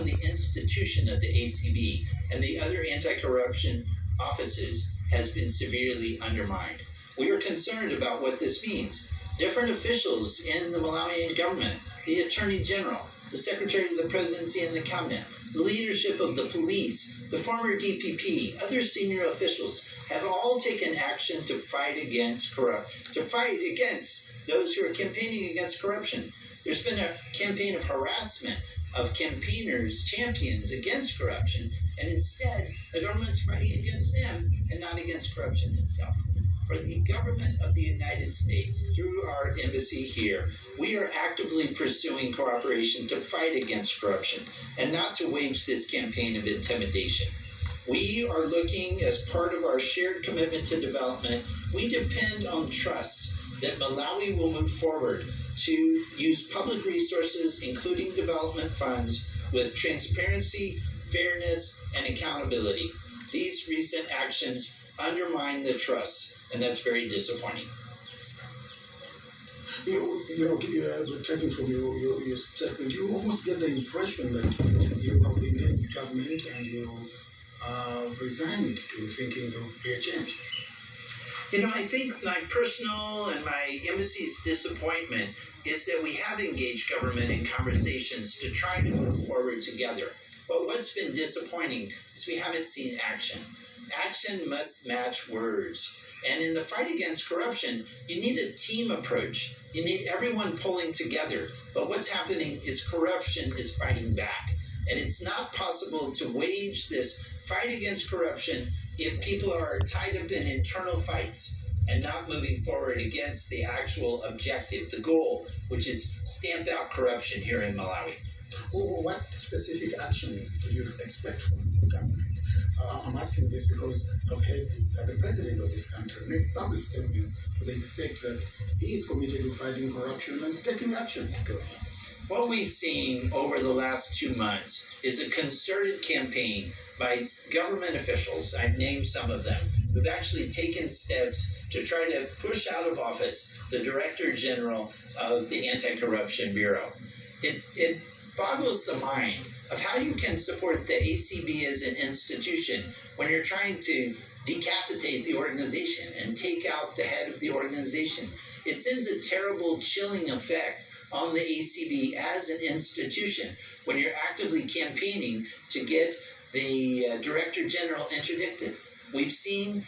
the institution of the ACB and the other anti-corruption offices has been severely undermined. We are concerned about what this means. Different officials in the Malawian government, the Attorney General, the Secretary of the Presidency and the Cabinet, the leadership of the police, the former DPP, other senior officials have all taken action to fight against those who are campaigning against corruption. There's been a campaign of harassment of campaigners, champions against corruption, and instead the government's fighting against them and not against corruption itself. For the government of the United States, through our embassy here, we are actively pursuing cooperation to fight against corruption and not to wage this campaign of intimidation. We are looking, as part of our shared commitment to development, we depend on trust that Malawi will move forward to use public resources, including development funds, with transparency, fairness, and accountability. These recent actions undermine the trust, and that's very disappointing. Taking from your statement, you almost get the impression that you have been in the government and you resigned to thinking there would be a change. I think my personal and my embassy's disappointment is that we have engaged government in conversations to try to move forward together. But what's been disappointing is we haven't seen action. Action must match words. And in the fight against corruption, you need a team approach. You need everyone pulling together. But what's happening is corruption is fighting back. And it's not possible to wage this fight against corruption if people are tied up in internal fights and not moving forward against the actual objective, the goal, which is stamp out corruption here in Malawi. Well, what specific action do you expect from the government? I'm asking this because I've heard the president of this country make public statement to the effect that he is committed to fighting corruption and taking action to do it. What we've seen over the last 2 months is a concerted campaign by government officials, I've named some of them, who've actually taken steps to try to push out of office the Director General of the Anti-Corruption Bureau. It boggles the mind of how you can support the ACB as an institution when you're trying to decapitate the organization and take out the head of the organization. It sends a terrible chilling effect on the ACB as an institution when you're actively campaigning to get the Director General interdicted. We've seen